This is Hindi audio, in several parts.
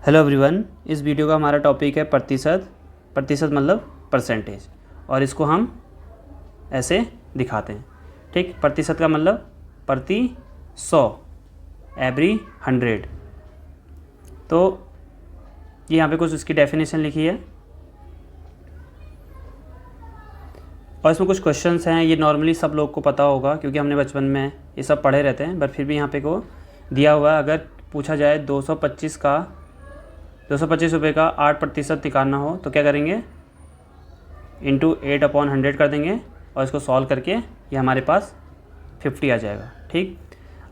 हेलो एवरीवन, इस वीडियो का हमारा टॉपिक है प्रतिशत। प्रतिशत मतलब परसेंटेज, और इसको हम ऐसे दिखाते हैं। ठीक, प्रतिशत का मतलब प्रति 100, एवरी 100। तो ये यहाँ पे कुछ इसकी डेफिनेशन लिखी है और इसमें कुछ क्वेश्चंस हैं। ये नॉर्मली सब लोग को पता होगा क्योंकि हमने बचपन में ये सब पढ़े रहते हैं, बट फिर भी यहाँ पे को दिया हुआ है। अगर पूछा जाए 225 रुपये का 8% निकालना हो तो क्या करेंगे, इंटू 8/100 कर देंगे और इसको सॉल्व करके ये हमारे पास 50 आ जाएगा। ठीक,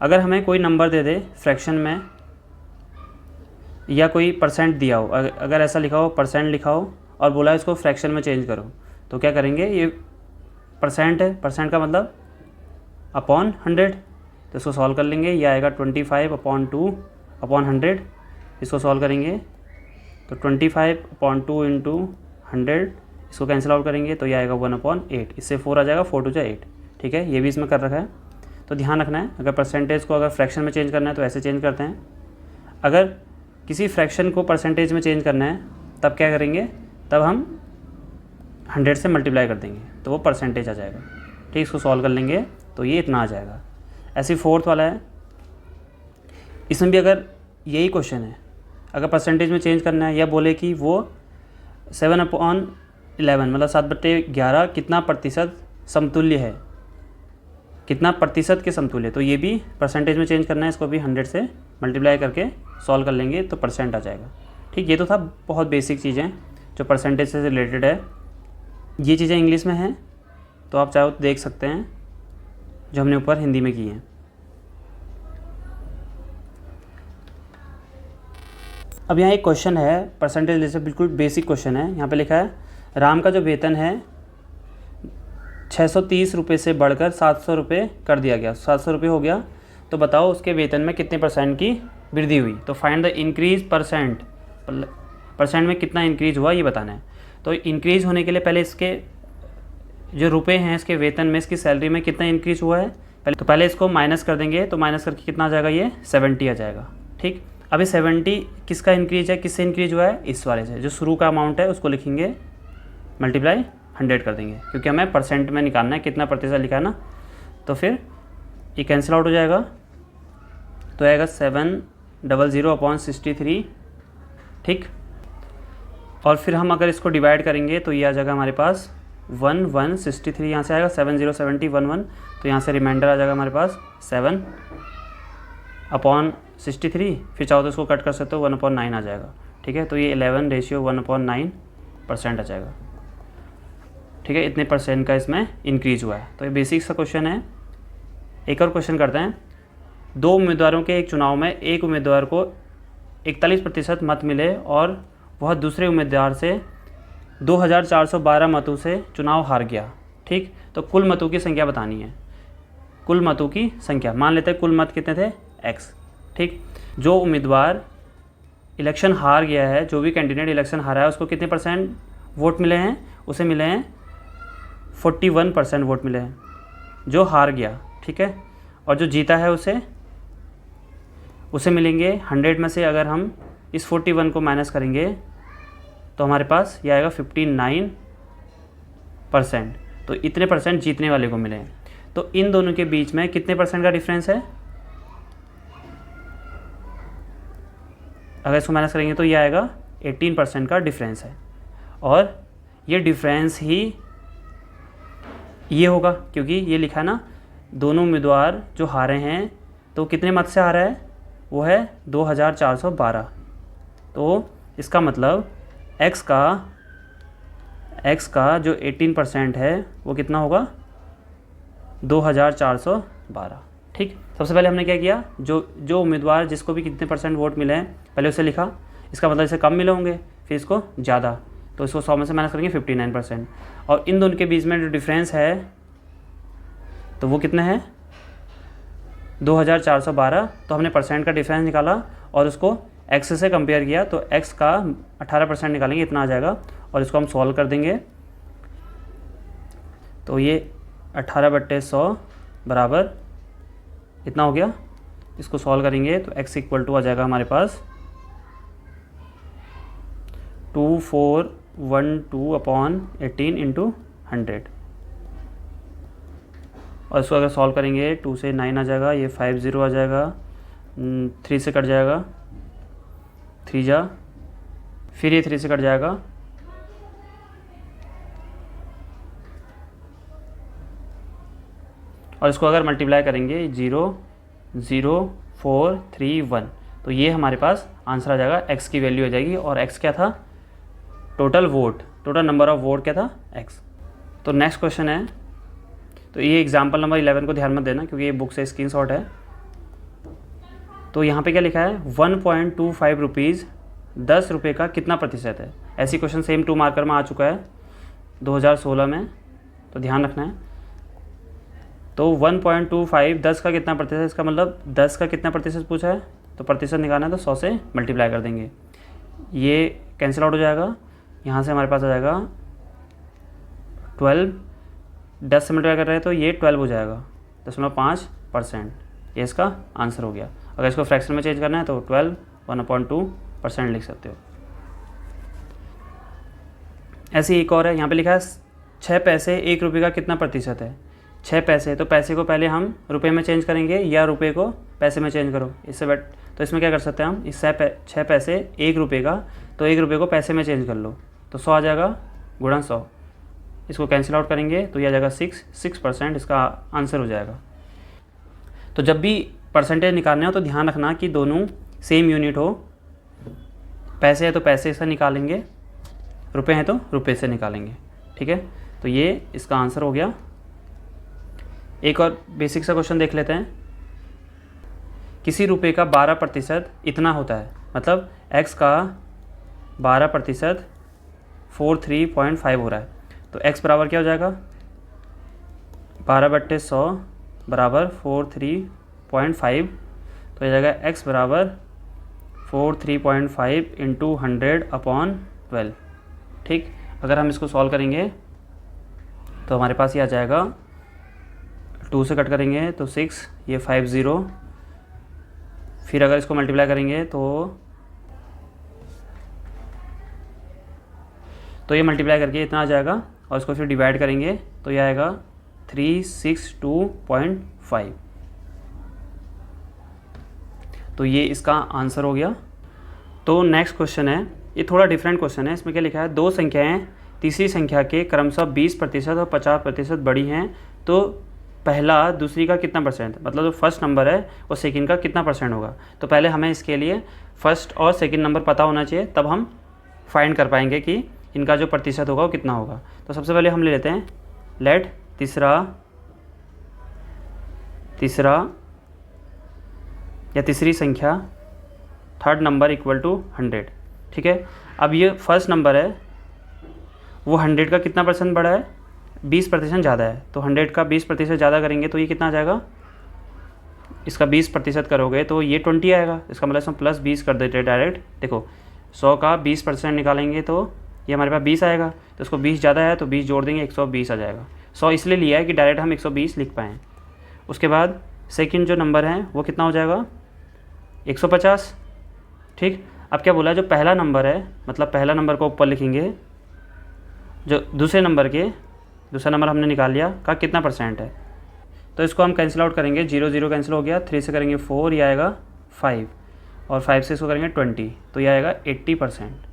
अगर हमें कोई नंबर दे दे फ्रैक्शन में या कोई परसेंट दिया हो, अगर ऐसा लिखा हो परसेंट लिखा हो और बोला इसको फ्रैक्शन में चेंज करो, तो क्या करेंगे, ये परसेंट है, परसेंट का मतलब अपॉन 100, तो इसको सॉल्व कर लेंगे। ये आएगा 25/2/100। इसको सॉल्व करेंगे तो 25/2 इंटू 100, इसको कैंसिल आउट करेंगे तो ये आएगा 1/8। इससे 4 आ जाएगा, 4 2 जा 8। ठीक है, ये भी इसमें कर रखा है। तो ध्यान रखना है, अगर परसेंटेज को अगर फ्रैक्शन में चेंज करना है तो ऐसे चेंज करते हैं। अगर किसी फ्रैक्शन को परसेंटेज में चेंज करना है तब क्या करेंगे, तब हम 100 से मल्टीप्लाई कर देंगे तो वो परसेंटेज आ जाएगा। ठीक, इसको सॉल्व कर लेंगे तो ये इतना आ जाएगा। ऐसे 4th वाला है, इसमें भी अगर यही क्वेश्चन है, अगर परसेंटेज में चेंज करना है या बोले कि वो 7/11 मतलब 7/11 कितना प्रतिशत समतुल्य है, कितना प्रतिशत के समतुल्य, तो ये भी परसेंटेज में चेंज करना है। इसको भी 100 से मल्टीप्लाई करके सॉल्व कर लेंगे तो परसेंट आ जाएगा। ठीक, ये तो था बहुत बेसिक चीज़ें जो परसेंटेज से रिलेटेड है। ये चीज़ें इंग्लिश में हैं तो आप चाहो तो देख सकते हैं, जो हमने ऊपर हिंदी में की हैं। अब यहाँ एक क्वेश्चन है परसेंटेज जैसे, बिल्कुल बेसिक क्वेश्चन है। यहाँ पे लिखा है राम का जो वेतन है 630 रुपये से बढ़कर 700 रुपये कर दिया गया, 700 रुपये हो गया, तो बताओ उसके वेतन में कितने % की वृद्धि हुई। तो find the increase percent, percent में कितना इंक्रीज हुआ ये बताना है। तो इंक्रीज होने के लिए पहले इसके जो रुपए हैं, इसके वेतन में, इसकी सैलरी में कितना इंक्रीज हुआ है, पहले इसको माइनस कर देंगे। तो माइनस करके कितना आ जाएगा, ये 70 आ जाएगा। ठीक, अभी 70 किसका इंक्रीज है, किससे इंक्रीज हुआ है, इस वाले से। जो शुरू का अमाउंट है उसको लिखेंगे, मल्टीप्लाई 100 कर देंगे क्योंकि हमें परसेंट में निकालना है, कितना प्रतिशत लिखा है ना। तो फिर ये कैंसिल आउट हो जाएगा तो आएगा 700/63। ठीक, और फिर हम अगर इसको डिवाइड करेंगे तो ये आ जाएगा हमारे पास 1163। यहाँ से आएगा 707011, तो यहाँ से रिमाइंडर आ जाएगा हमारे पास 7/63। फिर चाहो तो इसको कट कर सकते हो, 1/9 आ जाएगा। ठीक है, तो ये 11/1/9% आ जाएगा। ठीक है, इतने % का इसमें इंक्रीज हुआ है। तो ये बेसिक सा क्वेश्चन है। एक और क्वेश्चन करते हैं। 2 उम्मीदवारों के एक चुनाव में एक उम्मीदवार को 41% मत मिले और वह दूसरे उम्मीदवार से 2412 मतों से चुनाव हार गया। ठीक, तो कुल मतों की संख्या बतानी है। कुल मतों की संख्या, मान लेते हैं कुल मत कितने थे, x। ठीक, जो उम्मीदवार इलेक्शन हार गया है, जो भी कैंडिडेट इलेक्शन हारा है, उसको कितने % वोट मिले हैं, उसे मिले हैं 41% वोट मिले हैं जो हार गया। ठीक है, और जो जीता है उसे मिलेंगे 100 में से अगर हम इस 41 को माइनस करेंगे तो हमारे पास ये आएगा 59%। तो इतने % जीतने वाले को मिले हैं। तो इन दोनों के बीच में कितने % का डिफरेंस है, अगर इसको माइनस करेंगे तो ये आएगा 18% का डिफरेंस है। और ये डिफरेंस ही ये होगा क्योंकि ये लिखा है ना, दोनों उम्मीदवार जो हारे हैं तो कितने मत से हारा है, वो है 2412। तो इसका मतलब x का जो 18% है वो कितना होगा, 2412। ठीक, सबसे पहले हमने क्या किया, जो उम्मीदवार जिसको भी कितने % वोट मिले हैं पहले उसे लिखा। इसका मतलब इसे कम मिले होंगे, फिर इसको ज़्यादा, तो इसको 100 में से माइनस करेंगे 59%। और इन दोनों के बीच में जो डिफरेंस है तो वो कितना है, 2412। तो हमने % का डिफरेंस निकाला और उसको x से कंपेयर किया, तो x का 18% निकालेंगे, इतना आ जाएगा। और इसको हम सॉल्व कर देंगे तो ये 18/100 बराबर इतना हो गया। इसको सॉल्व करेंगे तो x इक्वल टू आ जाएगा हमारे पास 2412/18 इंटू 100। और इसको अगर सॉल्व करेंगे 2 से 9 आ जाएगा, ये 50 आ जाएगा, 3 से कट जाएगा, 3 जा, फिर ये 3 से कट जाएगा, और इसको अगर मल्टीप्लाई करेंगे 0.0431, तो ये हमारे पास आंसर आ जाएगा, x की वैल्यू आ जाएगी। और x क्या था? Total vote, total number of vote क्या था? x। तो नेक्स्ट क्वेश्चन है, तो ये एग्जाम्पल नंबर 11 को ध्यान मत देना क्योंकि ये बुक से स्क्रीनशॉट है। तो यहाँ पे क्या लिखा है? 1.25 रुपीज़ 10 रुपये का कितना प्रतिशत है? ऐसी क्वेश्चन सेम 2 मार्कर में आ चुका है 2016 में, तो ध्यान रखना है। तो 1.25 10 का कितना प्रतिशत, इसका मतलब 10 का कितना प्रतिशत पूछा है, तो प्रतिशत निकालना है तो 100 से मल्टीप्लाई कर देंगे, ये कैंसिल आउट हो जाएगा। यहाँ से हमारे पास आ जाएगा 12, 10 से मल्टीप्लाई कर रहे हैं तो ये 12 हो जाएगा, 0.5%। ये इसका आंसर हो गया। अगर इसको फ्रैक्शन में चेंज करना है तो 12 1/2% लिख सकते हो। ऐसे एक और है, यहाँ पे लिखा है 6 पैसे 1 रुपये का कितना प्रतिशत है? 6 पैसे, तो पैसे को पहले हम रुपए में चेंज करेंगे या रुपए को पैसे में चेंज करो, इससे बेट। तो इसमें क्या कर सकते हैं हम, इस 6 पैसे 1 रुपये का, तो 1 रुपये को पैसे में चेंज कर लो, तो 100 आ जाएगा गुणा 100। इसको कैंसिल आउट करेंगे तो ये आ जाएगा 6% इसका आंसर हो जाएगा। तो जब भी परसेंटेज निकालने हो तो ध्यान रखना कि दोनों सेम यूनिट हो, पैसे है तो पैसे से निकालेंगे, रुपए हैं तो रुपए से निकालेंगे, ठीक है। तो ये इसका आंसर हो गया। एक और बेसिक सा क्वेश्चन देख लेते हैं। किसी रुपए का 12% इतना होता है, मतलब x का 12% 43.5 हो रहा है, तो x बराबर क्या हो जाएगा? 12/100 बराबर 43.5, तो हो जाएगा x बराबर 43.5 इंटू 100/12। ठीक, अगर हम इसको सॉल्व करेंगे तो हमारे पास ये आ जाएगा, 2 से कट करेंगे तो 6, ये 50, फिर अगर इसको मल्टीप्लाई करेंगे तो ये मल्टीप्लाई करके इतना आ जाएगा, और इसको फिर डिवाइड करेंगे तो ये आएगा 362.5। तो ये इसका आंसर हो गया। तो नेक्स्ट क्वेश्चन है, ये थोड़ा डिफरेंट क्वेश्चन है। इसमें क्या लिखा है? 2 संख्याएं तीसरी संख्या के क्रमशः 20% और 50% बड़ी हैं, तो पहला दूसरी का कितना परसेंट, मतलब जो फर्स्ट नंबर है वो सेकंड का कितना परसेंट होगा। तो पहले हमें इसके लिए फर्स्ट और सेकंड नंबर पता होना चाहिए, तब हम फाइंड कर पाएंगे कि इनका जो प्रतिशत होगा वो कितना होगा। तो सबसे पहले हम ले लेते हैं लेट तीसरी संख्या, थर्ड नंबर इक्वल टू 100, ठीक है। अब ये फर्स्ट नंबर है वो 100 का कितना परसेंट बड़ा है? 20% ज़्यादा है, तो 100 का 20% ज़्यादा करेंगे तो ये कितना आ जाएगा? इसका 20% करोगे तो ये 20 आएगा, इसका मतलब इसमें प्लस 20 कर देते हैं डायरेक्ट। देखो 100 का 20% निकालेंगे तो ये हमारे पास 20 आएगा, तो इसको 20 ज़्यादा है तो 20 जोड़ देंगे, 120 आ जाएगा। 100 इसलिए लिया है कि डायरेक्ट हम 120 लिख पाएँ। उसके बाद सेकंड जो नंबर है वो कितना हो जाएगा? 150, ठीक। अब क्या बोला, जो पहला नंबर है, मतलब पहला नंबर को ऊपर लिखेंगे, जो दूसरा नंबर हमने निकाल लिया का कितना परसेंट है, तो इसको हम कैंसिल आउट करेंगे, 0 0 कैंसिल हो गया, 3 से करेंगे 4, ये आएगा 5, और 5 से इसको करेंगे 20, तो ये आएगा 80%।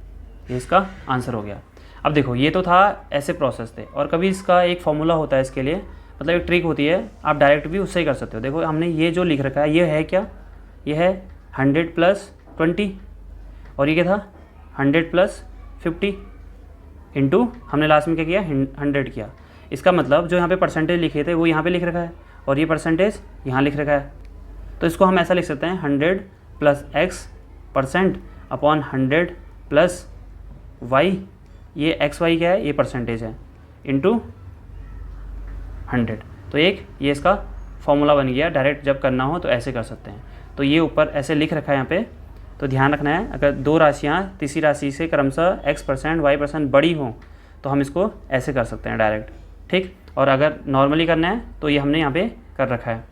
ये इसका आंसर हो गया। अब देखो ये तो था, ऐसे प्रोसेस थे, और कभी इसका एक फॉर्मूला होता है इसके लिए, मतलब एक ट्रिक होती है, आप डायरेक्ट भी उससे ही कर सकते हो। देखो हमने ये जो लिख रखा है ये है क्या? ये है 100 + 20, और ये क्या था? 100 + 50 इंटू हमने लास्ट में क्या किया? 100 किया। इसका मतलब जो यहाँ पे परसेंटेज लिखे थे वो यहाँ पे लिख रखा है, और ये परसेंटेज यहाँ लिख रखा है। तो इसको हम ऐसा लिख सकते हैं 100 + x% अपॉन 100 + y, ये xy क्या है? ये परसेंटेज है, इंटू 100। तो एक ये इसका फॉर्मूला बन गया, डायरेक्ट जब करना हो तो ऐसे कर सकते हैं। तो ये ऊपर ऐसे लिख रखा है यहाँ पे, तो ध्यान रखना है, अगर 2 राशियाँ तीसरी राशि से क्रमशः x% y% बड़ी हों तो हम इसको ऐसे कर सकते हैं डायरेक्ट, ठीक। और अगर नॉर्मली करना है तो ये हमने यहाँ पे कर रखा है।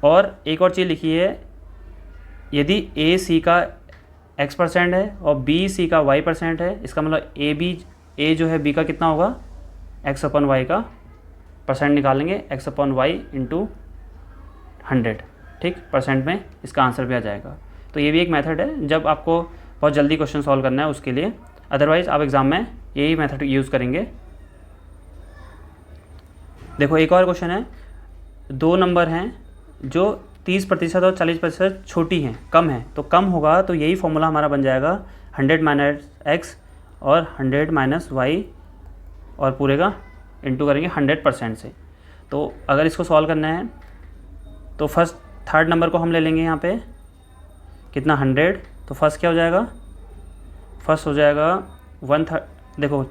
और एक और चीज़ लिखी है, यदि a c का x% है और बी सी का y% है। इसका मतलब ए जो है बी का कितना होगा, x/y का परसेंट निकालेंगे, x/y इंटू 100, ठीक, परसेंट में इसका आंसर भी आ जाएगा। तो ये भी एक मेथड है जब आपको बहुत जल्दी क्वेश्चन सॉल्व करना है उसके लिए, अदरवाइज़ आप एग्ज़ाम में यही मेथड यूज़ करेंगे। देखो एक और क्वेश्चन है, दो नंबर हैं जो 30% और 40% छोटी हैं, कम है, तो कम होगा तो यही फॉर्मूला हमारा बन जाएगा 100 - x और 100 - y और पूरे का इंटू करेंगे 100% से। तो अगर इसको सॉल्व करना है तो फर्स्ट थर्ड नंबर को हम ले लेंगे यहाँ पे कितना 100, तो फर्स्ट क्या हो जाएगा, फर्स्ट हो जाएगा 1/3, देखो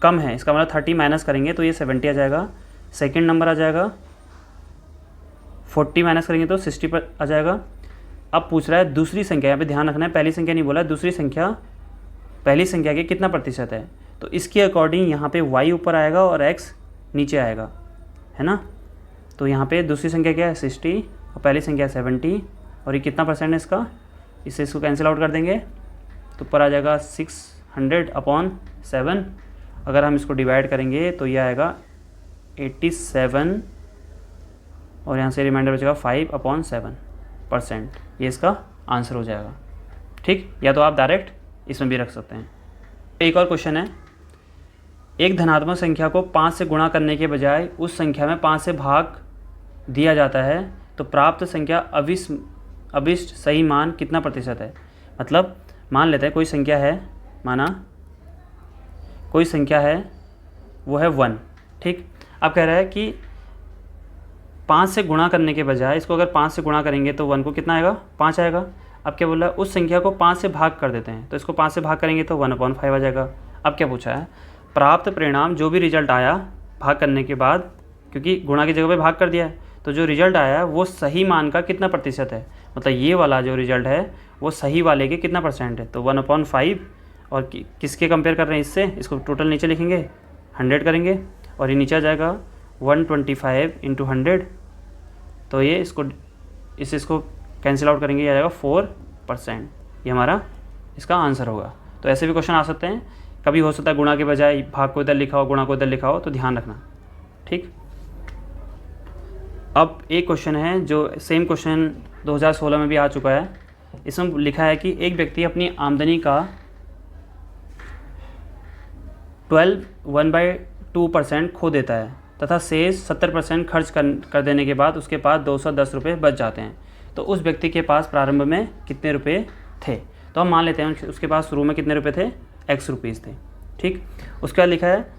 कम है इसका मतलब 30 माइनस करेंगे तो ये 70 आ जाएगा। सेकंड नंबर आ जाएगा 40 माइनस करेंगे तो 60 पर आ जाएगा। अब पूछ रहा है दूसरी संख्या, यहाँ पे ध्यान रखना है पहली संख्या नहीं बोला, दूसरी संख्या पहली संख्या के कितना प्रतिशत है, तो इसके अकॉर्डिंग यहाँ पे y ऊपर आएगा और x नीचे आएगा, है ना। तो यहाँ पे दूसरी संख्या क्या है 60 और पहली संख्या 70 और ये कितना परसेंट है इसका, इसको कैंसिल आउट कर देंगे तो ऊपर आ जाएगा 600/7। अगर हम इसको डिवाइड करेंगे तो ये आएगा 87 और यहाँ से रिमाइंडर बचेगा 5/7%। ये इसका आंसर हो जाएगा, ठीक। या तो आप डायरेक्ट इसमें भी रख सकते हैं। एक और क्वेश्चन है, एक धनात्मक संख्या को 5 से गुणा करने के बजाय उस संख्या में 5 से भाग दिया जाता है तो प्राप्त संख्या अभिष्ट सही मान कितना प्रतिशत है। मतलब मान लेते हैं कोई संख्या है, माना कोई संख्या है वो है 1, ठीक। अब कह रहा है कि 5 से गुणा करने के बजाय इसको अगर 5 से गुणा करेंगे तो 1 को कितना आएगा, 5 आएगा। अब क्या बोला है, उस संख्या को 5 से भाग कर देते हैं, तो इसको 5 से भाग करेंगे तो 1/5 आ जाएगा। अब क्या पूछा है, प्राप्त परिणाम जो भी रिजल्ट आया भाग करने के बाद, क्योंकि गुणा की जगह पे भाग कर दिया है, तो जो रिजल्ट आया वो सही मान का कितना प्रतिशत है, मतलब ये वाला जो रिजल्ट है वो सही वाले के कितना परसेंट है, तो 1/5। और किसके कंपेयर कर रहे हैं इससे, इसको टोटल नीचे लिखेंगे 100 करेंगे और ये नीचे आ जाएगा 125 × 100, तो ये इसको कैंसिल आउट करेंगे, ये आ जाएगा 4%। ये हमारा इसका आंसर होगा। तो ऐसे भी क्वेश्चन आ सकते हैं, कभी हो सकता है गुणा के बजाय भाग को इधर लिखा हो, गुणा को इधर लिखा हो, तो ध्यान रखना, ठीक। अब एक क्वेश्चन है जो सेम क्वेश्चन 2016 में भी आ चुका है। इसमें लिखा है कि एक व्यक्ति अपनी आमदनी का 1/2% खो देता है तथा शेष 70% खर्च कर देने के बाद उसके पास 210 रुपये बच जाते हैं। तो उस व्यक्ति के पास प्रारंभ में कितने रुपए थे। तो हम मान लेते हैं उसके पास शुरू में कितने रुपए थे, x रुपीज़ थे, ठीक। उसके बाद लिखा है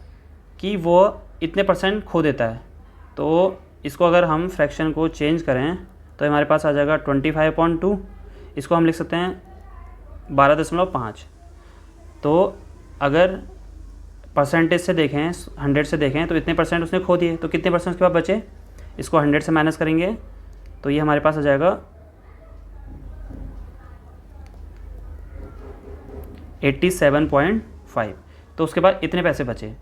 कि वो इतने परसेंट खो देता है। तो इसको अगर हम फ्रैक्शन को चेंज करें तो हमारे पास आ जाएगा 25/2, इसको हम लिख सकते हैं 12.5। तो अगर परसेंटेज से देखें, 100 से देखें तो इतने परसेंट उसने खो दिए, तो कितने परसेंट उसके बाद बचे, इसको 100 से माइनस करेंगे तो ये हमारे पास आ जाएगा 87.5। तो उसके बाद इतने पैसे बचे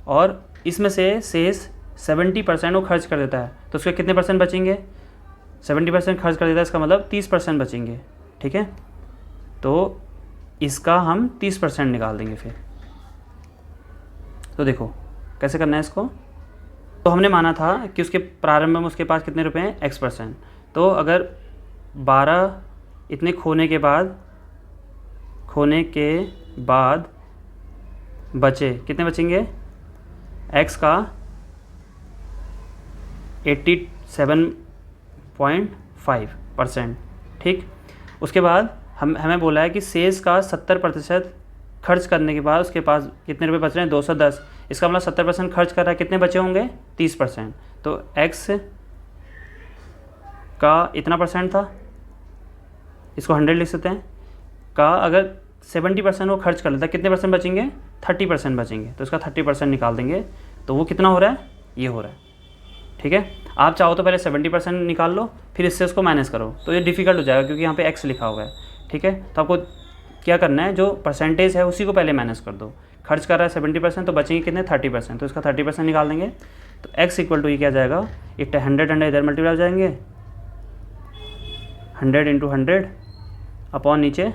और इसमें से शेष 70% वो खर्च कर देता है, तो उसके कितने परसेंट बचेंगे, 70% खर्च कर देता है, इसका मतलब 30% बचेंगे, ठीक है। तो इसका हम 30% निकाल देंगे फिर। तो देखो कैसे करना है इसको। तो हमने माना था कि उसके प्रारंभ में उसके पास कितने रुपए हैं, x%। तो अगर 12 इतने खोने के बाद बचे, कितने बचेंगे, x का 87.5%, ठीक। उसके बाद हमें बोला है कि शेष का 70% खर्च करने के बाद उसके पास कितने रुपए बच रहे हैं, 210। इसका मतलब 70% खर्च कर रहा है, कितने बचे होंगे, 30%। तो x का इतना परसेंट था, इसको 100 लिख सकते हैं, का अगर 70% वो खर्च कर लेता है, कितने परसेंट बचेंगे, 30% बचेंगे। तो इसका 30% निकाल देंगे तो वो कितना हो रहा है, ये हो रहा है, ठीक है। आप चाहो तो पहले 70% निकाल लो, फिर इससे उसको माइनस करो, तो ये डिफ़िकल्ट हो जाएगा क्योंकि यहाँ पे x लिखा हुआ है, ठीक है। तो आपको क्या करना है, जो परसेंटेज है उसी को पहले माइनस कर दो। खर्च कर रहा है 70%, तो बचेंगे कितने, 30%। तो इसका 30% निकाल देंगे तो x = ये क्या जाएगा, 100 इधर मल्टीप्लाई हो जाएंगे, 100 × 100 अपॉन नीचे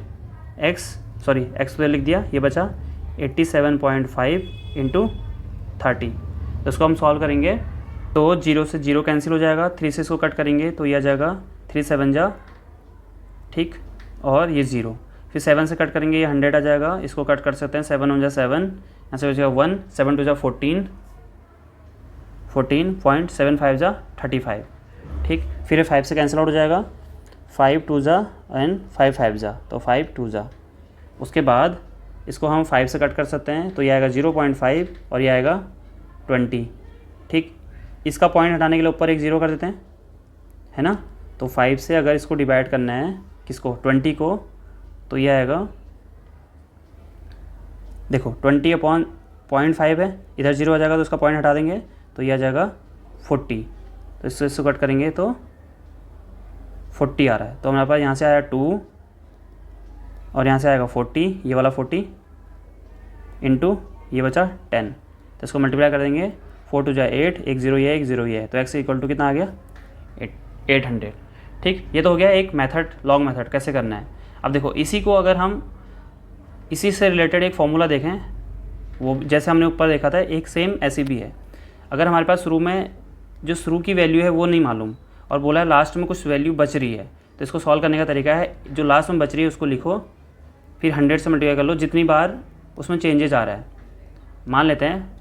एक्स स्क्वायर लिख दिया, ये बचा 87.5 इंटू 30। तो इसको हम सॉल्व करेंगे तो 0 से 0 कैंसिल हो जाएगा, 3 से इसको कट करेंगे तो ये आ जाएगा 3 7 जा, ठीक, और ये 0, फिर 7 से कट करेंगे ये 100 आ जाएगा, इसको कट कर सकते हैं, 7 1 जा 7, यहाँ से हो जाएगा 1, 7 2 जा 14, 14.75 जा 35, ठीक, फिर 5 से कैंसिल आउट हो जाएगा, 5 2 जा एंड 5 5 जा, तो 5 2 जा। उसके बाद इसको हम 5 से कट कर सकते हैं तो ये आएगा 0.5 और ये आएगा 20, ठीक। इसका पॉइंट हटाने के लिए ऊपर एक 0 कर देते हैं, है ना। तो 5 से अगर इसको डिवाइड करना है किसको, 20 को, तो ये आएगा, देखो 20/0.5 है, इधर 0 आ जाएगा तो उसका पॉइंट हटा देंगे तो ये आ जाएगा 40, तो इससे कट करेंगे तो 40 आ रहा है। तो हमारे पास यहाँ से आया 2 और यहाँ से आएगा 40, ये वाला 40 इंटू ये बचा 10, तो इसको मल्टीप्लाई कर देंगे, 4 2 जा 8, एक 0 ये, एक 0 ये है, तो x इक्वल टू कितना आ गया 800, ठीक। ये तो हो गया एक मेथड, लॉन्ग मेथड कैसे करना है। अब देखो इसी को अगर हम इसी से रिलेटेड एक फॉर्मूला देखें, वो जैसे हमने ऊपर देखा था, एक सेम ऐसी भी है। अगर हमारे पास शुरू में जो शुरू की वैल्यू है वो नहीं मालूम और बोला है लास्ट में कुछ वैल्यू बच रही है, तो इसको सॉल्व करने का तरीका है, जो लास्ट में बच रही है उसको लिखो, फिर 100 से मल्टीप्लाई कर लो जितनी बार उसमें चेंजेस आ रहा है। मान लेते हैं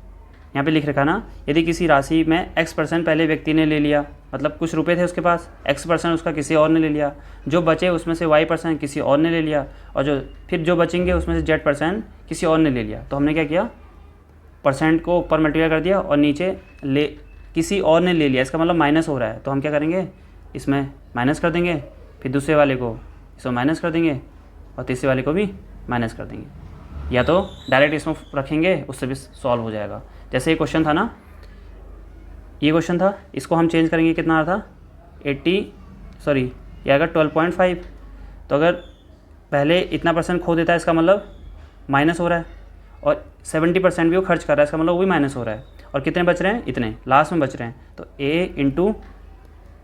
यहाँ पे लिख रखा ना, यदि किसी राशि में x% पहले व्यक्ति ने ले लिया, मतलब कुछ रुपए थे उसके पास, x% उसका किसी और ने ले लिया, जो बचे उसमें से y% किसी और ने ले लिया, और जो बचेंगे उसमें से z% किसी और ने ले लिया। तो हमने क्या किया, परसेंट को ऊपर मल्टीप्लाई कर दिया और नीचे किसी और ने ले लिया, इसका मतलब माइनस हो रहा है, तो हम क्या करेंगे, इसमें माइनस कर देंगे, फिर दूसरे वाले को इसमें माइनस कर देंगे और तीसरे वाले को भी माइनस कर देंगे, या तो डायरेक्ट इसमें रखेंगे, उससे भी सॉल्व हो जाएगा। जैसे ये क्वेश्चन था ना, ये क्वेश्चन था, इसको हम चेंज करेंगे, कितना आ रहा था ये आएगा 12.5। तो अगर पहले इतना परसेंट खो देता है इसका मतलब माइनस हो रहा है, और 70% भी वो खर्च कर रहा है, इसका मतलब वो भी माइनस हो रहा है, और कितने बच रहे हैं, इतने लास्ट में बच रहे हैं। तो a इंटू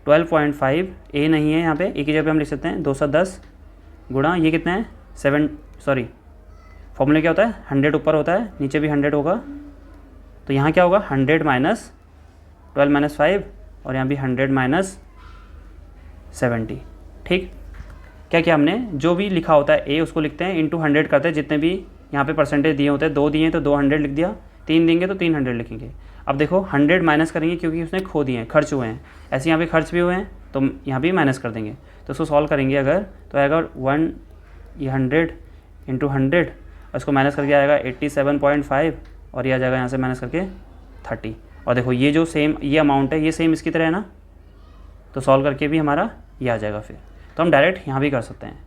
12.5, a नहीं है यहाँ पे, a की जगह पे हम लिख सकते हैं 210 गुणा ये कितना है फॉर्मूला क्या होता है, 100 ऊपर होता है, नीचे भी 100 होगा, तो यहाँ क्या होगा 100 माइनस 12 माइनस 5, और यहाँ भी 100 माइनस 70, ठीक। क्या किया हमने, जो भी लिखा होता है a उसको लिखते हैं, इंटू 100 करते हैं, जितने भी यहाँ पे परसेंटेज दिए होते हैं, 2 दिए हैं तो 200 लिख दिया, 3 देंगे तो 300 लिखेंगे। अब देखो 100 माइनस करेंगे क्योंकि उसने खो दिए हैं, खर्च हुए हैं, ऐसे यहाँ पे खर्च भी हुए हैं तो यहाँ भी माइनस कर देंगे। तो उसको सॉल्व करेंगे अगर, तो आएगा 100 इंटू 100, और इसको माइनस करके आएगा 87.5, और ये आ जाएगा यहाँ से माइनस करके 30। और देखो ये जो सेम ये अमाउंट है, ये सेम इसकी तरह है ना, तो सॉल्व करके भी हमारा ये आ जाएगा। फिर तो हम डायरेक्ट यहाँ भी कर सकते हैं,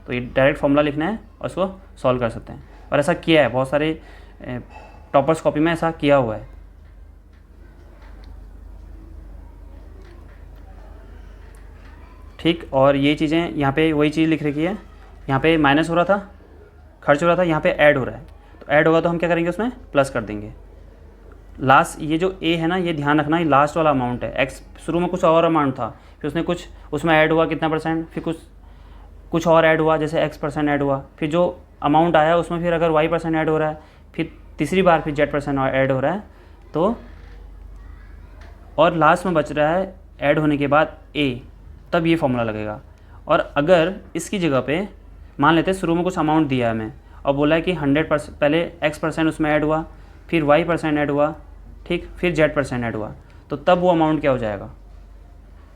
तो ये डायरेक्ट फॉर्मूला लिखना है और इसको सॉल्व कर सकते हैं, और ऐसा किया है बहुत सारे टॉपर्स कॉपी में ऐसा किया हुआ है। ठीक, और ये चीज़ें यहाँ पे वही चीज़ लिख रखी है, यहाँ पे माइनस हो रहा था, खर्च हो रहा था, यहाँ पे ऐड हो रहा है, तो ऐड होगा तो हम क्या करेंगे, उसमें प्लस कर देंगे। लास्ट ये जो ए है ना, ये ध्यान रखना, ये लास्ट वाला अमाउंट है। एक्स शुरू में कुछ और अमाउंट था, फिर उसने कुछ उसमें ऐड हुआ कितना परसेंट, फिर कुछ और ऐड हुआ, जैसे x% ऐड हुआ, फिर जो अमाउंट आया उसमें फिर अगर y% ऐड हो रहा है, फिर तीसरी बार फिर z% ऐड हो रहा है, तो और लास्ट में बच रहा है ऐड होने के बाद a, तब ये फॉर्मूला लगेगा। और अगर इसकी जगह पे मान लेते हैं शुरू में कुछ अमाउंट दिया है हमें और बोला है कि 100% पहले x% उसमें ऐड हुआ, फिर y% ऐड हुआ, ठीक, फिर z% ऐड हुआ, तो तब वो अमाउंट क्या हो जाएगा।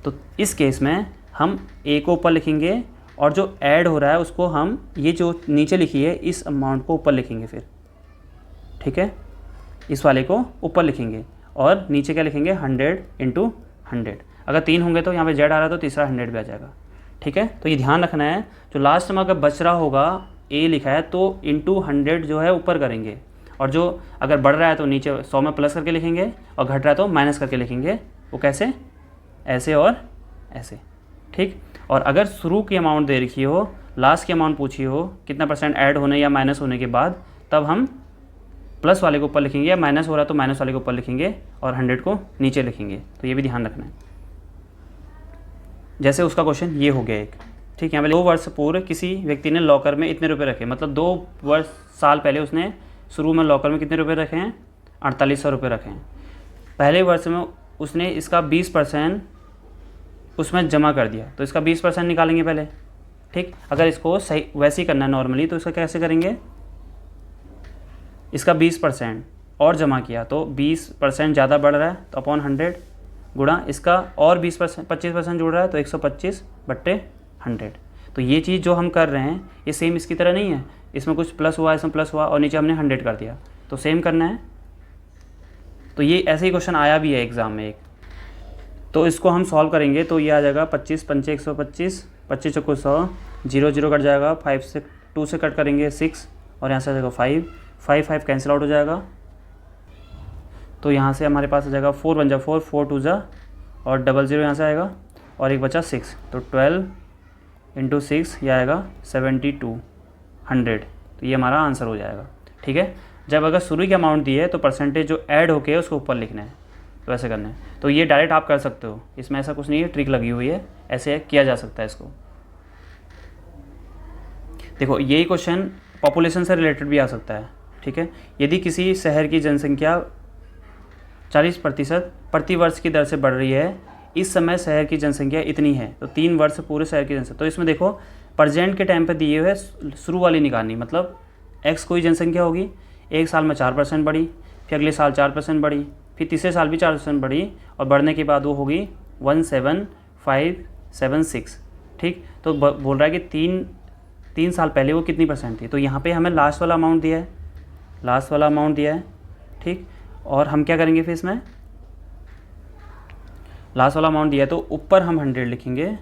तो इस केस में हम a को ऊपर लिखेंगे और जो ऐड हो रहा है उसको हम ये जो नीचे लिखी है इस अमाउंट को ऊपर लिखेंगे फिर, ठीक है, इस वाले को ऊपर लिखेंगे और नीचे क्या लिखेंगे 100 इंटू 100। अगर 3 होंगे तो यहाँ पे z आ रहा है तो तीसरा 100 भी आ जाएगा, ठीक है। तो ये ध्यान रखना है, जो लास्ट में अगर बच रहा होगा a लिखा है तो इंटू 100 जो है ऊपर करेंगे, और जो अगर बढ़ रहा है तो नीचे 100 में प्लस करके लिखेंगे, और घट रहा है तो माइनस करके लिखेंगे। वो कैसे, ऐसे और ऐसे, ठीक। और अगर शुरू की अमाउंट दे रखी हो, लास्ट की अमाउंट पूछी हो कितना परसेंट ऐड होने या माइनस होने के बाद, तब हम प्लस वाले को ऊपर लिखेंगे, या माइनस हो रहा है तो माइनस वाले को ऊपर लिखेंगे और 100 को नीचे लिखेंगे। तो ये भी ध्यान रखना है। जैसे उसका क्वेश्चन ये हो गया एक, ठीक है, यहाँ पे 2 वर्ष पूर्व किसी व्यक्ति ने लॉकर में इतने रुपए रखे, मतलब 2 साल पहले उसने शुरू में लॉकर में कितने रुपए रखे हैं, 4800 रुपये रखे हैं। पहले वर्ष में उसने इसका 20% उसमें जमा कर दिया, तो इसका 20% निकालेंगे पहले। ठीक, अगर इसको सही वैसे ही करना है नॉर्मली, तो इसका कैसे करेंगे, इसका 20% और जमा किया तो 20% ज़्यादा बढ़ रहा है तो अपॉन 100 गुणा इसका और 25% जुड़ रहा है तो 125/100। तो ये चीज़ जो हम कर रहे हैं ये सेम इसकी तरह नहीं है, इसमें कुछ प्लस हुआ, इसमें प्लस हुआ और नीचे हमने 100 कर दिया, तो सेम करना है। तो ये ऐसे ही क्वेश्चन आया भी है एग्ज़ाम में एक, तो इसको हम सॉल्व करेंगे तो ये आ जाएगा 25 पंचे 125, 25 चौको 100, 0 0 कट जाएगा, 5 से 2 से कट करेंगे 6 और यहाँ से आ जाएगा 5 कैंसिल आउट हो जाएगा। तो यहाँ से हमारे पास आ जाएगा 4 बन जा 4, 4 2 जा और 00 यहाँ से आएगा और एक बचा 6, तो 12 × 6 ये आएगा 7200। तो ये हमारा आंसर हो जाएगा। ठीक है, जब अगर शुरू की अमाउंट दी है तो परसेंटेज जो ऐड होके है उसको ऊपर लिखना है, तो ऐसे करना है। तो ये डायरेक्ट आप कर सकते हो, इसमें ऐसा कुछ नहीं है, ट्रिक लगी हुई है, ऐसे किया जा सकता है इसको। देखो यही क्वेश्चन पॉपुलेशन से रिलेटेड भी आ सकता है। ठीक है, यदि किसी शहर की जनसंख्या 40% प्रति वर्ष की दर से बढ़ रही है, इस समय शहर की जनसंख्या इतनी है, तो 3 वर्ष पूरे शहर की जनसंख्या। तो इसमें देखो प्रेजेंट के टाइम पे दिए हुए शुरू वाली निकालनी, मतलब x कोई जनसंख्या होगी, एक साल में 4% बढ़ी, फिर अगले साल 4% बढ़ी, फिर तीसरे साल भी 4% बढ़ी और बढ़ने के बाद वो होगी 17576। ठीक, तो बोल रहा है कि 3 साल पहले वो कितनी % थी, तो यहाँ पे हमें लास्ट वाला अमाउंट दिया है, लास्ट वाला अमाउंट दिया है। ठीक, और हम क्या करेंगे फिर इसमें, लास्ट वाला अमाउंट दिया है तो ऊपर हम 100 लिखेंगे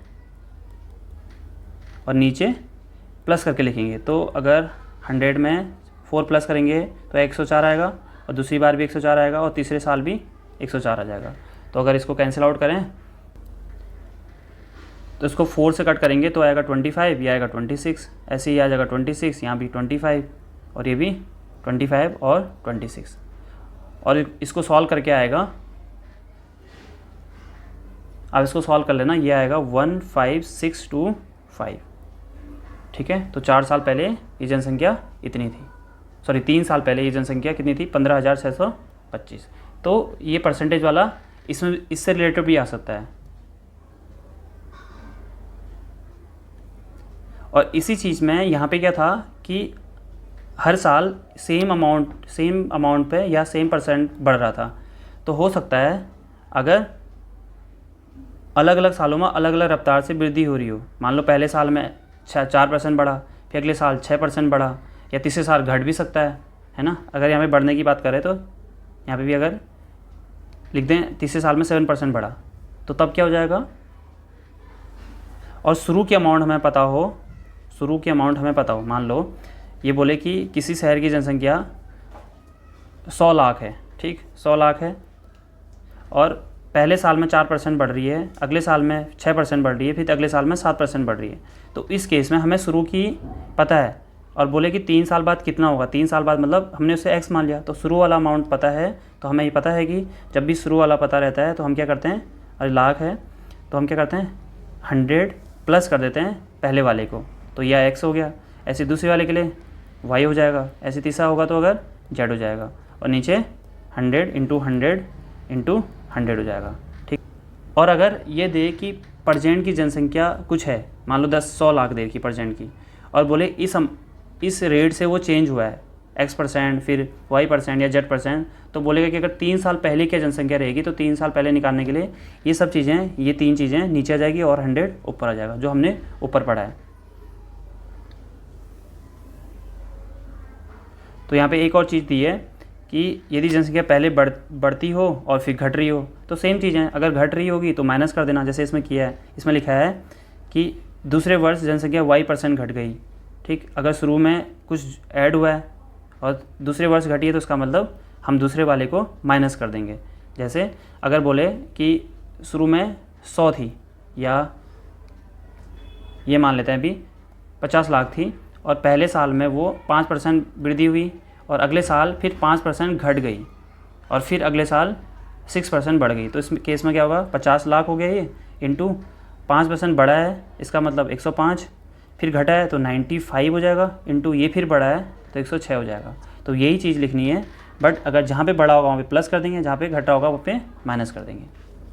और नीचे प्लस करके लिखेंगे। तो अगर 100 में 4 प्लस करेंगे तो 104 आएगा और दूसरी बार भी 104 आएगा और तीसरे साल भी 104 आ जाएगा। तो अगर इसको कैंसिल आउट करें तो इसको 4 से कट करेंगे तो आएगा 25, ये आएगा 26, ऐसे ही आ जाएगा 26, यहाँ भी 25 और ये भी 25 और 26। और इसको सॉल्व करके आएगा, अब इसको सॉल्व कर लेना, ये आएगा 15625। ठीक है, तो 4 साल पहले ये जनसंख्या इतनी थी, सॉरी 3 साल पहले ये जनसंख्या कितनी थी, 15,625। तो ये परसेंटेज वाला इसमें इससे रिलेटेड भी आ सकता है। और इसी चीज़ में यहाँ पे क्या था कि हर साल सेम अमाउंट पे या सेम % बढ़ रहा था, तो हो सकता है अगर अलग अलग सालों में अलग अलग रफ्तार से वृद्धि हो रही हो, मान लो पहले साल में 4% बढ़ा, फिर अगले साल 6% बढ़ा, या तीसरे साल घट भी सकता है ना। अगर यहाँ पे बढ़ने की बात करें तो यहाँ पे भी अगर लिख दें तीसरे साल में 7% बढ़ा, तो तब क्या हो जाएगा। और शुरू की अमाउंट हमें पता हो, मान लो ये बोले कि किसी शहर की जनसंख्या 100 लाख है, ठीक 100 लाख है, और पहले साल में 4% बढ़ रही है, अगले साल में 6% बढ़ रही है, फिर अगले साल में 7% बढ़ रही है। तो इस केस में हमें शुरू की पता है और बोले कि 3 साल बाद कितना होगा, 3 साल बाद मतलब हमने उसे x मान लिया, तो शुरू वाला अमाउंट पता है। तो हमें ये पता है कि जब भी शुरू वाला पता रहता है तो हम क्या करते हैं, अरे लाख है तो हम क्या करते हैं 100 प्लस कर देते हैं पहले वाले को, तो यह x हो गया। ऐसे दूसरे वाले के लिए y हो जाएगा, ऐसे तीसरा होगा तो अगर z हो जाएगा, और नीचे 100 × 100 हो जाएगा। ठीक, और अगर ये दे कि प्रेजेंट की जनसंख्या कुछ है, मान लो 100 लाख दे की प्रेजेंट की, और बोले इस रेट से वो चेंज हुआ है x%, फिर y% या z%, तो बोलेगा कि अगर 3 साल पहले की जनसंख्या रहेगी तो 3 साल पहले निकालने के लिए ये सब चीज़ें, ये 3 चीज़ें नीचे आ जाएगी और 100 ऊपर आ जाएगा, जो हमने ऊपर पढ़ा है। तो यहाँ पे एक और चीज़ दी है कि यदि जनसंख्या पहले बढ़ती हो और फिर घट रही हो, तो सेम चीज़ है, अगर घट रही होगी तो माइनस कर देना, जैसे इसमें किया है। इसमें लिखा है कि दूसरे वर्ष जनसंख्या y% घट गई। ठीक, अगर शुरू में कुछ ऐड हुआ है और दूसरे वर्ष घटी है तो उसका मतलब हम दूसरे वाले को माइनस कर देंगे। जैसे अगर बोले कि शुरू में 100 थी, या ये मान लेते हैं अभी 50 लाख थी, और पहले साल में वो 5% वृद्धि हुई और अगले साल फिर 5% घट गई और फिर अगले साल 6% बढ़ गई। तो इस केस में क्या होगा, 50 लाख हो गया ये इंटू 5% बढ़ा है, इसका मतलब 105, फिर घटा है तो 95 हो जाएगा, इंटू ये फिर बढ़ा है तो 106 हो जाएगा। तो यही चीज़ लिखनी है, बट अगर जहाँ पे बढ़ा होगा वहाँ पे प्लस कर देंगे, जहाँ पे घटा होगा वहाँ पे माइनस कर देंगे।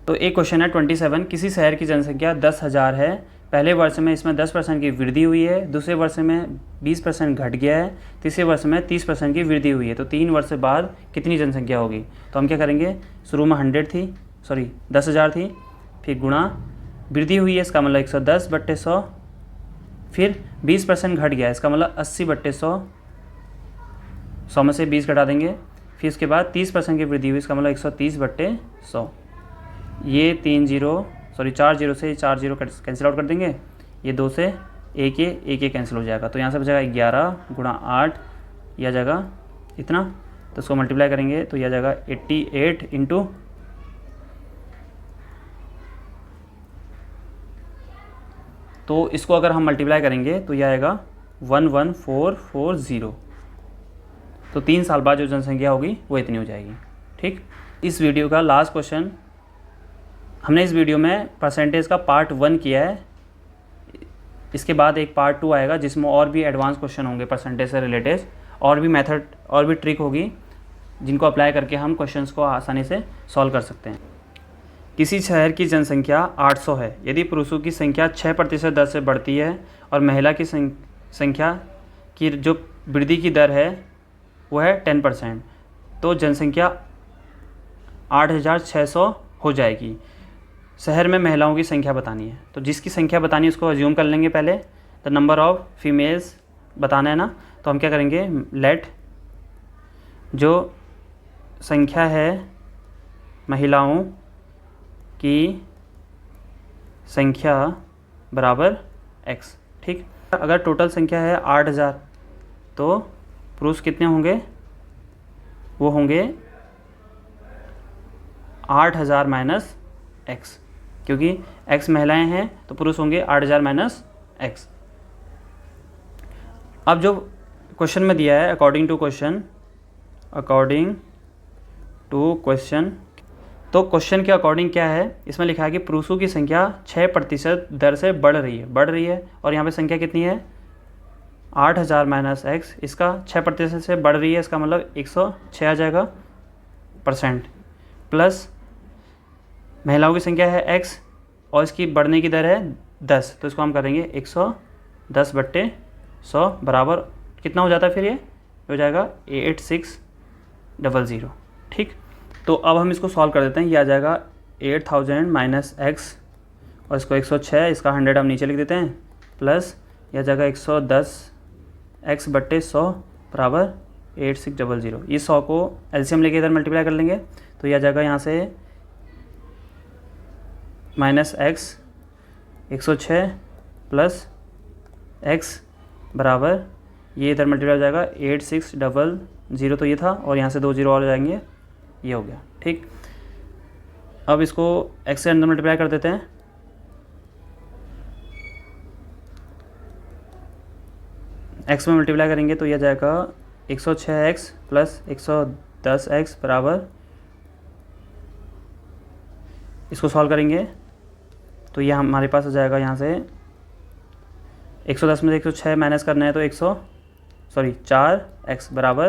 तो एक क्वेश्चन है 27, किसी शहर की जनसंख्या 10,000 है, पहले वर्ष में इसमें 10% की वृद्धि हुई है, दूसरे वर्ष में 20% घट गया है, तीसरे वर्ष में 30% की वृद्धि हुई है, तो 3 वर्ष बाद कितनी जनसंख्या होगी? तो हम क्या करेंगे, शुरू में 10,000 थी, फिर गुणा वृद्धि हुई है, इसका मतलब 110/100, फिर 20% घट गया, इसका मतलब 80/100, 100 में से 20 घटा देंगे, फिर इसके बाद 30% की वृद्धि हुई, इसका मतलब 130/100। ये 4 जीरो से 4 जीरो कैंसिल आउट कर देंगे, ये 2 से 1 कैंसिल हो जाएगा, तो यहाँ से बचेगा 11 × 8, यह आ जाएगा इतना, तो इसको मल्टीप्लाई करेंगे तो यह आ जाएगा 88 इंटू, तो इसको अगर हम मल्टीप्लाई करेंगे तो यह आएगा 11440। तो 3 साल बाद जो जनसंख्या होगी वो इतनी हो जाएगी। ठीक, इस वीडियो का लास्ट क्वेश्चन, हमने इस वीडियो में परसेंटेज का पार्ट 1 किया है, इसके बाद एक पार्ट 2 आएगा जिसमें और भी एडवांस क्वेश्चन होंगे परसेंटेज से रिलेटेड, और भी मेथड और भी ट्रिक होगी जिनको अप्लाई करके हम क्वेश्चंस को आसानी से सॉल्व कर सकते हैं। किसी शहर की जनसंख्या 800 है, यदि पुरुषों की संख्या 6% दर से बढ़ती है और महिला की संख्या की जो वृद्धि की दर है वो है 10%, तो जनसंख्या 8,600 हो जाएगी। शहर में महिलाओं की संख्या बतानी है, तो जिसकी संख्या बतानी है उसको अज्यूम कर लेंगे पहले, द नंबर ऑफ फीमेल्स बताना है ना, तो हम क्या करेंगे, लेट जो संख्या है महिलाओं की संख्या बराबर x। ठीक, अगर टोटल संख्या है 8,000 तो पुरुष कितने होंगे, वो होंगे 8,000 माइनस x, क्योंकि x महिलाएं हैं तो पुरुष होंगे 8,000 माइनस x। अब जो क्वेश्चन में दिया है अकॉर्डिंग टू क्वेश्चन, तो क्वेश्चन के अकॉर्डिंग क्या है, इसमें लिखा है कि पुरुषों की संख्या 6% दर से बढ़ रही है, और यहाँ पे संख्या कितनी है 8,000 माइनस x, इसका 6% से बढ़ रही है, इसका मतलब 106 आ जाएगा परसेंट, प्लस महिलाओं की संख्या है x और इसकी बढ़ने की दर है 10, तो इसको हम करेंगे 110/100 बराबर कितना हो जाता है, फिर ये हो जाएगा 8600। ठीक, तो अब हम इसको सॉल्व कर देते हैं, ये आ जाएगा 8,000 माइनस x और इसको 106, इसका 100 हम नीचे लिख देते हैं, प्लस यह आ जाएगा 110x/100 बराबर 8600। इस 100 को एलसीएम लेके इधर मल्टीप्लाई कर लेंगे, तो यह आ जाएगा यहाँ से माइनस x 106 प्लस x बराबर, ये इधर मल्टीप्लाई हो जाएगा 8600, तो ये था, और यहाँ से 2 जीरो और जाएंगे, ये हो गया। ठीक, अब इसको x से अंदर मल्टीप्लाई कर देते हैं, x में मल्टीप्लाई करेंगे तो यह जाएगा 106x प्लस 110x बराबर, इसको सॉल्व करेंगे तो यह हमारे पास आ जाएगा, यहाँ से 110 में 106 माइनस करना है तो 4x बराबर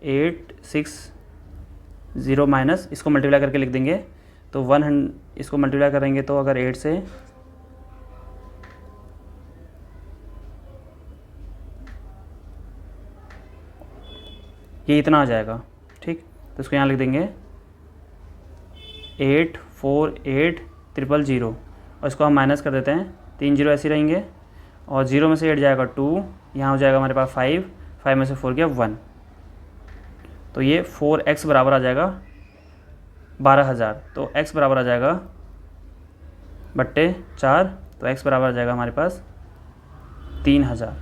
860 माइनस, इसको मल्टीप्लाई करके लिख देंगे तो 100, इसको मल्टीप्लाई करेंगे तो अगर 8 से ये इतना आ जाएगा। ठीक, तो इसको यहाँ लिख देंगे 848000 और इसको हम माइनस कर देते हैं, 3 जीरो ऐसे रहेंगे और 0 में से 8 जाएगा 2, यहाँ हो जाएगा हमारे पास 5 में से 4 गया 1, तो ये 4x बराबर आ जाएगा 12,000, तो x बराबर आ जाएगा 4, तो x बराबर आ जाएगा हमारे पास 3,000।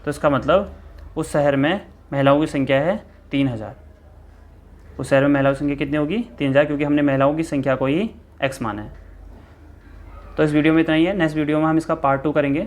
तो इसका मतलब उस शहर में महिलाओं की संख्या है 3,000, उस शहर में महिलाओं की संख्या कितनी होगी 3,000, क्योंकि हमने महिलाओं की संख्या को ही x माना है। तो इस वीडियो में इतना ही है, नेक्स्ट वीडियो में हम इसका पार्ट 2 करेंगे।